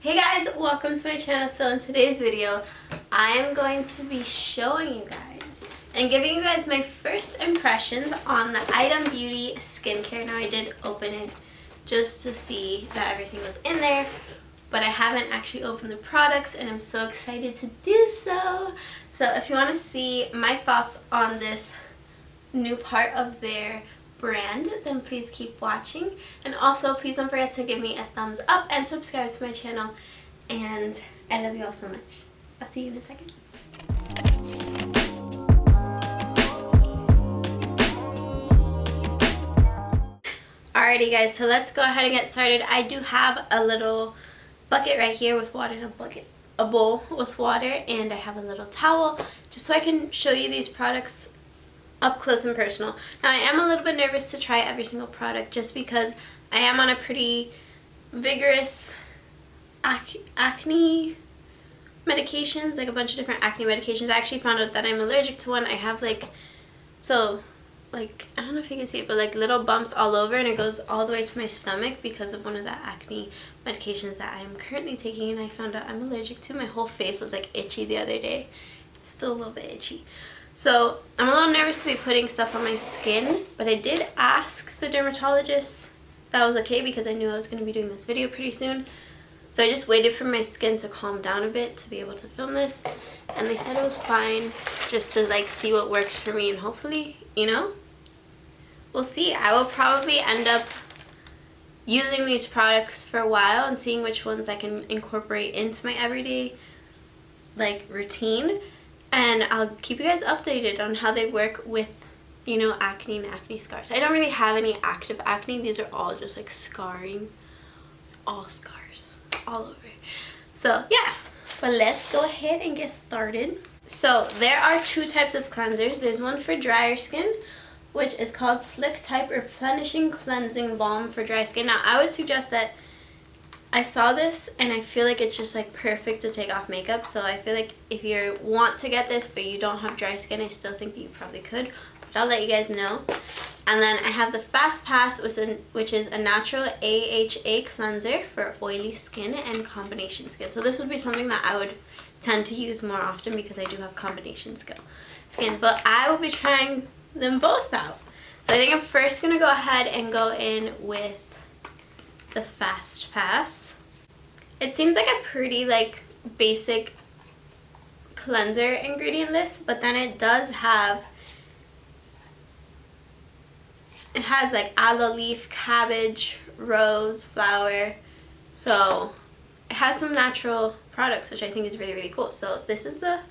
Hey guys, welcome to my channel. So in today's video, I am going to be showing you guys and giving you guys my first impressions on the Item Beauty skincare. Now I did open it just to see that everything was in there, but I haven't actually opened the products and I'm so excited to do so. So if you want to see my thoughts on this new part of their brand, then please keep watching, and also please don't forget to give me a thumbs up and subscribe to my channel, and I love you all so much. I'll see you in a second. Alrighty guys, so let's go ahead and get started. I do have a little bucket right here with water, and a bowl with water, and I have a little towel just so I can show you these products up close and personal. Now I am a little bit nervous to try every single product just because I am on a pretty vigorous acne medications, like a bunch of different acne medications. I actually found out that I'm allergic to one. I have I don't know if you can see it, but like little bumps all over, and it goes all the way to my stomach because of one of the acne medications that I am currently taking, and I found out I'm allergic to. My whole face was like itchy the other day. It's still a little bit itchy. So I'm a little nervous to be putting stuff on my skin, but I did ask the dermatologist that was okay because I knew I was going to be doing this video pretty soon. So I just waited for my skin to calm down a bit to be able to film this, and they said it was fine, just to like see what works for me, and hopefully, you know, we'll see. I will probably end up using these products for a while and seeing which ones I can incorporate into my everyday routine. And I'll keep you guys updated on how they work with, you know, acne and acne scars. I don't really have any active acne. These are all just like scarring. It's all scars all over. So yeah, but let's go ahead and get started. So there are two types of cleansers. There's one for drier skin, which is called Slick Type Replenishing Cleansing Balm for dry skin. Now I would suggest that I saw this and I feel like it's just like perfect to take off makeup, so I feel like if you want to get this but you don't have dry skin, I still think that you probably could, but I'll let you guys know. And then I have the Fast Pass, which is a natural AHA cleanser for oily skin and combination skin. So this would be something that I would tend to use more often because I do have combination skin, but I will be trying them both out. So I think I'm first going to go ahead and go in with the Fast Pass. It seems like a pretty basic cleanser ingredient list, but then it has like aloe leaf, cabbage, rose, flower, so it has some natural products, which I think is really, really cool. So this is the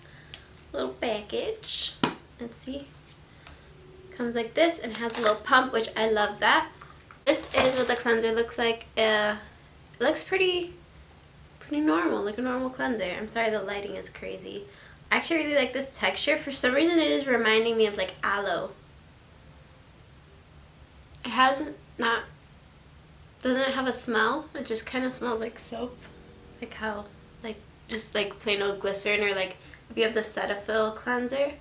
little package. Let's see, comes like this and has a little pump, which I love that. This is what the cleanser looks like. It looks pretty normal, like a normal cleanser. I'm sorry the lighting is crazy. I actually really like this texture. For some reason it is reminding me of like aloe. It doesn't have a smell. It just kind of smells like soap. Like how, just like plain old glycerin, or like if you have the Cetaphil cleanser.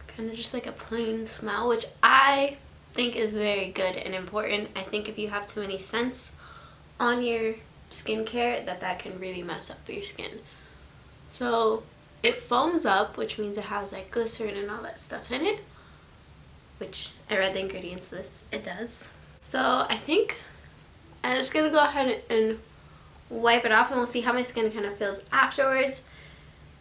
Kind of just like a plain smell, which I think is very good and important. I think if you have too many scents on your skincare, that can really mess up your skin. So it foams up, which means it has like glycerin and all that stuff in it, which I read the ingredients list, it does. So I think I'm just gonna go ahead and wipe it off, and we'll see how my skin kind of feels afterwards.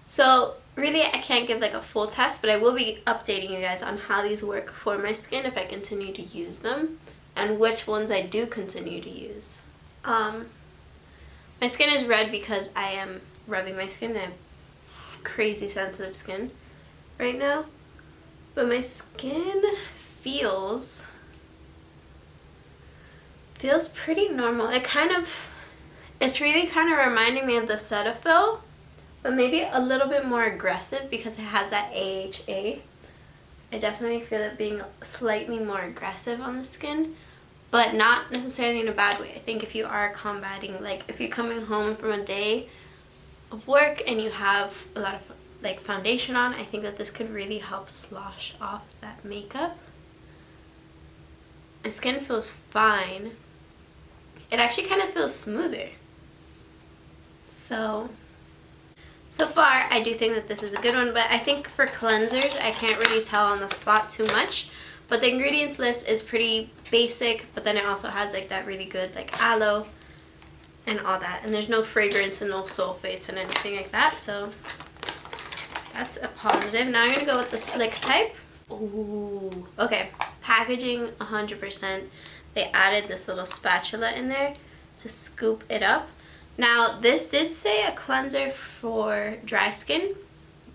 So really I can't give like a full test, but I will be updating you guys on how these work for my skin if I continue to use them, and which ones I do continue to use. My skin is red because I am rubbing my skin. I have crazy sensitive skin right now, but my skin feels pretty normal. It's really kind of reminding me of the Cetaphil, but maybe a little bit more aggressive because it has that AHA. I definitely feel it being slightly more aggressive on the skin, but not necessarily in a bad way. I think if you are combating, like if you're coming home from a day of work and you have a lot of like foundation on, I think that this could really help slosh off that makeup. My skin feels fine. It actually kind of feels smoother. So far, I do think that this is a good one, but I think for cleansers, I can't really tell on the spot too much. But the ingredients list is pretty basic, but then it also has like that really good like aloe and all that. And there's no fragrance and no sulfates and anything like that, so that's a positive. Now I'm going to go with the slick type. Ooh, okay. Packaging 100%. They added this little spatula in there to scoop it up. Now, this did say a cleanser for dry skin,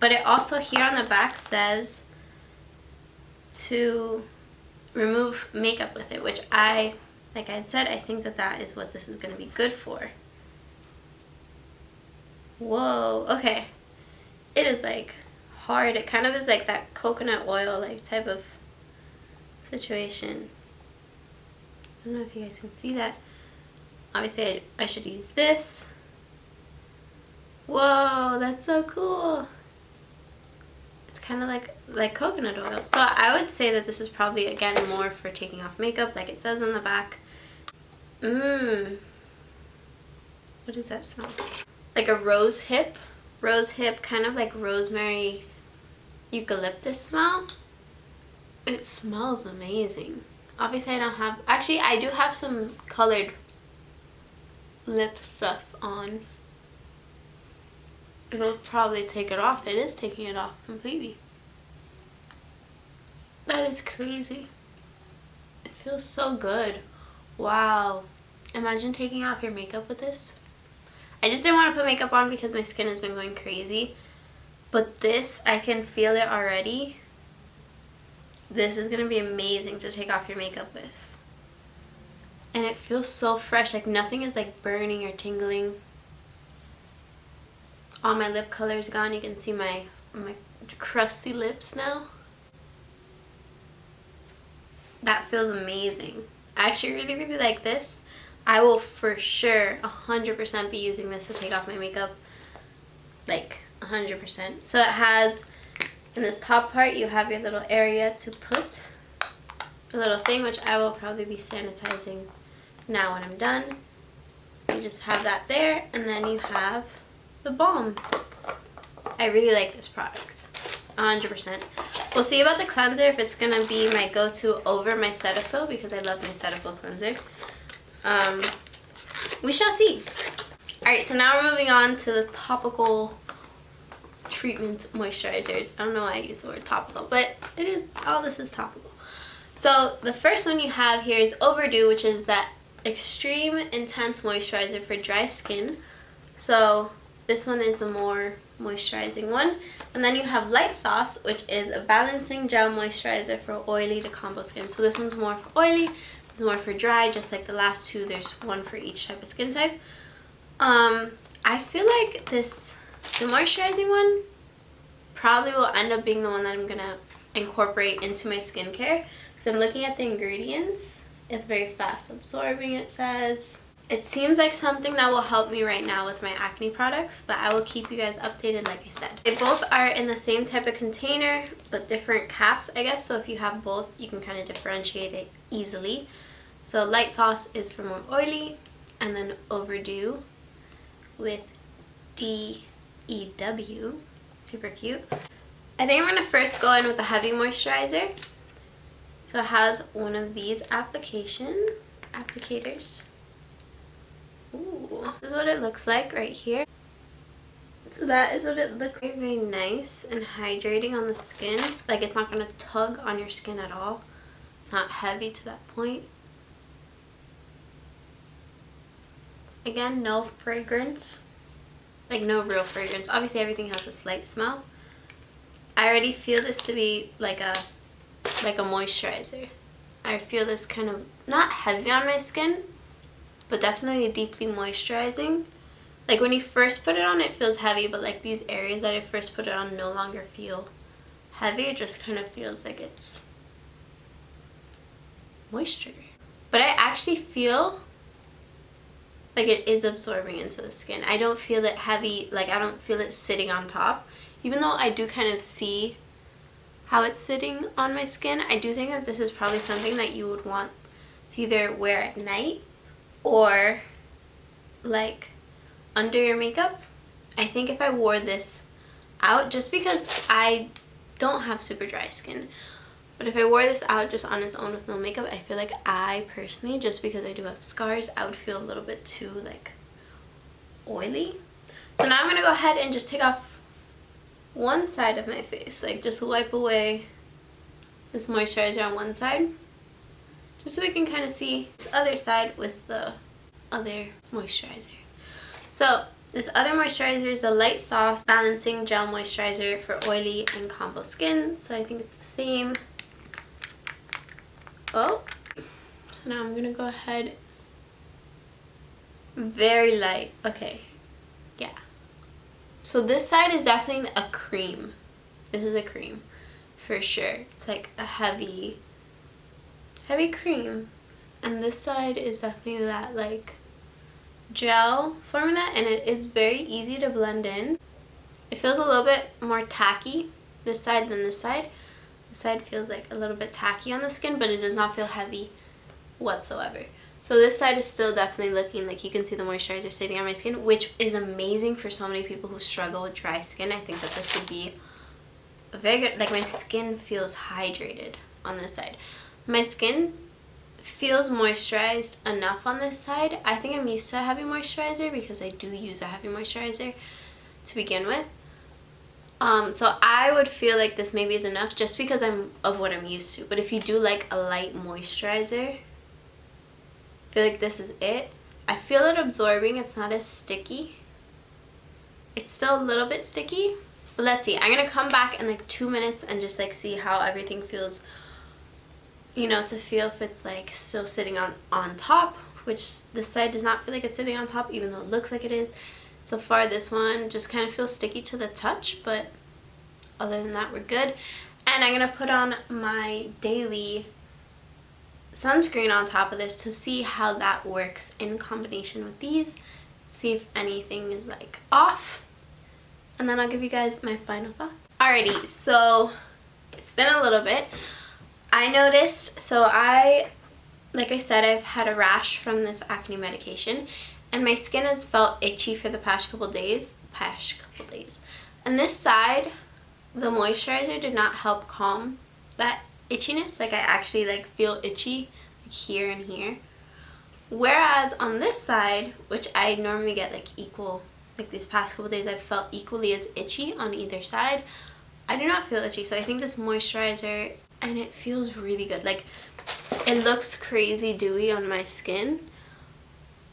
but it also here on the back says to remove makeup with it, which like I had said, I think that that is what this is going to be good for. Whoa, okay. It is like hard. It kind of is like that coconut oil like type of situation. I don't know if you guys can see that. Obviously, I should use this. Whoa, that's so cool. It's kind of like coconut oil. So I would say that this is probably, again, more for taking off makeup, like it says on the back. What does that smell? Like a rose hip. Rose hip, kind of like rosemary eucalyptus smell. It smells amazing. Obviously, I don't have... Actually, I do have some colored lip stuff on. It'll probably take it off. It is taking it off completely. That is crazy. It feels so good. Wow. Imagine taking off your makeup with this. I just didn't want to put makeup on because my skin has been going crazy. But this, I can feel it already. This is going to be amazing to take off your makeup with. And it feels so fresh, like nothing is like burning or tingling. All my lip color is gone. You can see my crusty lips now. That feels amazing. I actually really like this. I will for sure 100% be using this to take off my makeup. Like 100%. So it has, in this top part, you have your little area to put a little thing, which I will probably be sanitizing now when I'm done. So you just have that there, and then you have the balm. I really like this product, 100%. We'll see about the cleanser, if it's gonna be my go-to over my Cetaphil, because I love my Cetaphil cleanser. We shall see. Alright, so now we're moving on to the topical treatment moisturizers. I don't know why I use the word topical, but it is, all this is topical. So the first one you have here is Overdue, which is that extreme intense moisturizer for dry skin. So this one is the more moisturizing one. And then you have Light Sauce, which is a balancing gel moisturizer for oily to combo skin. So this one's more for oily, this is more for dry, just like the last two, there's one for each type of skin type. I feel like the moisturizing one probably will end up being the one that I'm gonna incorporate into my skincare, because I'm looking at the ingredients. It's very fast absorbing, it says. It seems like something that will help me right now with my acne products, but I will keep you guys updated like I said. They both are in the same type of container, but different caps, I guess, so if you have both, you can kind of differentiate it easily. So Light Sauce is for more oily, and then Overdue with DEW, super cute. I think I'm going to first go in with the heavy moisturizer. So it has one of these applicators. Ooh, this is what it looks like right here. So that is what it looks like. Very nice and hydrating on the skin. Like, it's not going to tug on your skin at all. It's not heavy to that point. Again, no fragrance. Like, no real fragrance. Obviously, everything has a slight smell. I already feel this to be like a moisturizer. I feel this kind of not heavy on my skin, but definitely deeply moisturizing. Like when you first put it on, it feels heavy, but like these areas that I first put it on no longer feel heavy. It just kind of feels like it's moisture. But I actually feel like it is absorbing into the skin. I don't feel it heavy, like I don't feel it sitting on top. Even though I do kind of see how it's sitting on my skin, I do think that this is probably something that you would want to either wear at night or like under your makeup. I think if I wore this out, just because I don't have super dry skin, but if I wore this out just on its own with no makeup, I feel like I personally, just because I do have scars, I would feel a little bit too like oily. So now I'm gonna go ahead and just take off one side of my face, like just wipe away this moisturizer on one side, just so we can kind of see this other side with the other moisturizer. So this other moisturizer is a Light Sauce Balancing Gel Moisturizer for oily and combo skin. So I think it's the same. Oh, so now I'm gonna go ahead, very light. Okay, yeah. So this side is definitely a cream. This is a cream for sure. It's like a heavy cream, and this side is definitely that like gel formula, and it is very easy to blend in. It feels a little bit more tacky this side than this side. This side feels like a little bit tacky on the skin, but it does not feel heavy whatsoever. So this side is still definitely looking like you can see the moisturizer sitting on my skin, which is amazing for so many people who struggle with dry skin. I think that this would be a very good, like my skin feels hydrated on this side. My skin feels moisturized enough on this side. I think I'm used to a heavy moisturizer because I do use a heavy moisturizer to begin with. So I would feel like this maybe is enough just because of what I'm used to. But if you do like a light moisturizer, I feel like this is it. I feel it absorbing. It's not as sticky. It's still a little bit sticky. But let's see. I'm going to come back in like 2 minutes and just like see how everything feels. You know, to feel if it's like still sitting on top, which this side does not feel like it's sitting on top even though it looks like it is. So far this one just kind of feels sticky to the touch, but other than that we're good. And I'm going to put on my daily sunscreen on top of this to see how that works in combination with these. See if anything is like off. And then I'll give you guys my final thoughts. Alrighty, so it's been a little bit. I noticed, so like I said, I've had a rash from this acne medication, and my skin has felt itchy for the past couple days. And this side, the moisturizer did not help calm that itchiness. Like I actually like feel itchy like here and here. Whereas on this side, which I normally get like equal, like these past couple days I've felt equally as itchy on either side, I do not feel itchy. So I think this moisturizer, and it feels really good. Like it looks crazy dewy on my skin,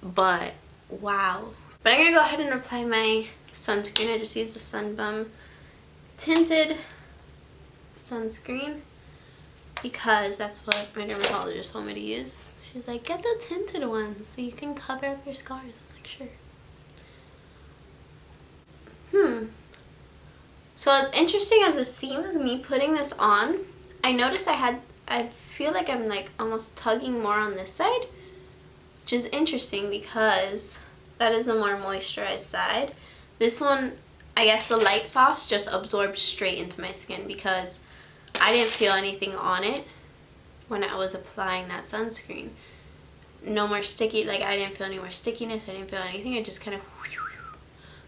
but wow. But I'm gonna go ahead and apply my sunscreen. I just used the Sun Bum tinted sunscreen because that's what my dermatologist told me to use. She's like, get the tinted one so you can cover up your scars. I'm like, sure. So as interesting as it seems, me putting this on, I noticed I feel like I'm like almost tugging more on this side, which is interesting because that is the more moisturized side. This one, I guess the Light Sauce just absorbed straight into my skin because I didn't feel anything on it when I was applying that sunscreen. No more sticky, like I didn't feel any more stickiness, I didn't feel anything, it just kind of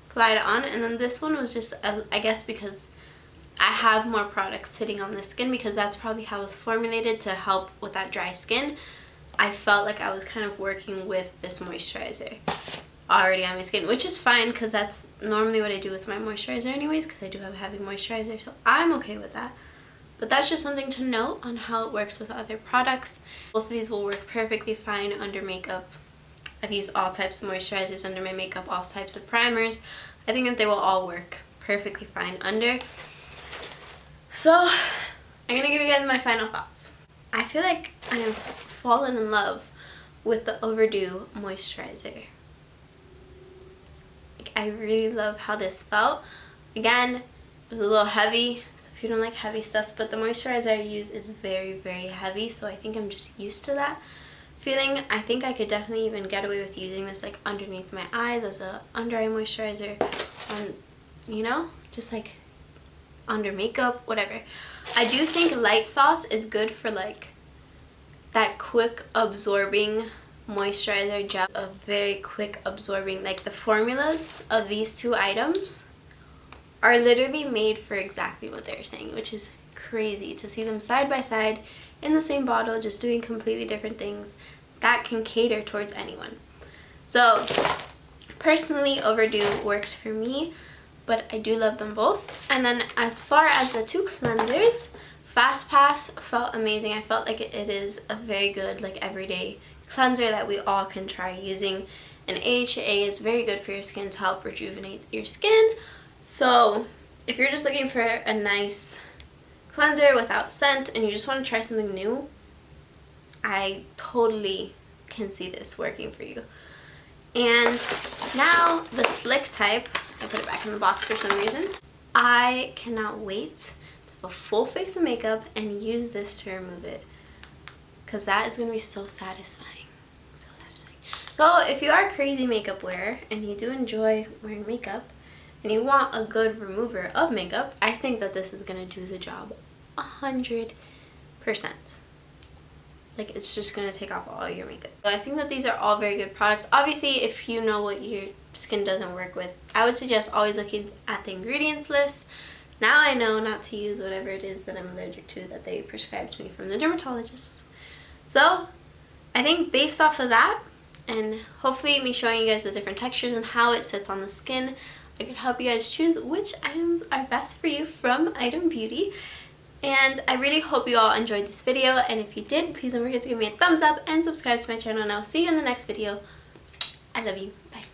glide on. And then this one was just, I guess because I have more products sitting on the skin, because that's probably how it was formulated to help with that dry skin. I felt like I was kind of working with this moisturizer already on my skin, which is fine because that's normally what I do with my moisturizer anyways, because I do have a heavy moisturizer, so I'm okay with that. But that's just something to note on how it works with other products. Both of these will work perfectly fine under makeup. I've used all types of moisturizers under my makeup, all types of primers. I think that they will all work perfectly fine under. So I'm gonna give you guys my final thoughts. I feel like I have fallen in love with the Overdue moisturizer. Like, I really love how this felt. Again, it was a little heavy, so if you don't like heavy stuff, but the moisturizer I use is very, very heavy, so I think I'm just used to that feeling. I think I could definitely even get away with using this like underneath my eyes as a under eye moisturizer, you know, just like under makeup, whatever. I do think Light Sauce is good for like that quick absorbing moisturizer gel, a very quick absorbing. Like the formulas of these two items are literally made for exactly what they're saying, which is crazy to see them side by side in the same bottle, just doing completely different things that can cater towards anyone. So personally, Overdue worked for me, but I do love them both. And then as far as the two cleansers, Fast Pass felt amazing. I felt like it is a very good, like, everyday cleanser that we all can try using. And AHA is very good for your skin to help rejuvenate your skin. So if you're just looking for a nice cleanser without scent and you just want to try something new, I totally can see this working for you. And now the slick type, I put it back in the box for some reason. I cannot wait to have a full face of makeup and use this to remove it, because that is going to be so satisfying. So satisfying. So if you are a crazy makeup wearer and you do enjoy wearing makeup and you want a good remover of makeup, I think that this is going to do the job 100%. Like, it's just going to take off all your makeup. So I think that these are all very good products. Obviously, if you know what your skin doesn't work with, I would suggest always looking at the ingredients list. Now I know not to use whatever it is that I'm allergic to that they prescribed to me from the dermatologist. So I think based off of that, and hopefully me showing you guys the different textures and how it sits on the skin, I could help you guys choose which items are best for you from Item Beauty. And I really hope you all enjoyed this video, and if you did, please don't forget to give me a thumbs up and subscribe to my channel, and I'll see you in the next video. I love you. Bye.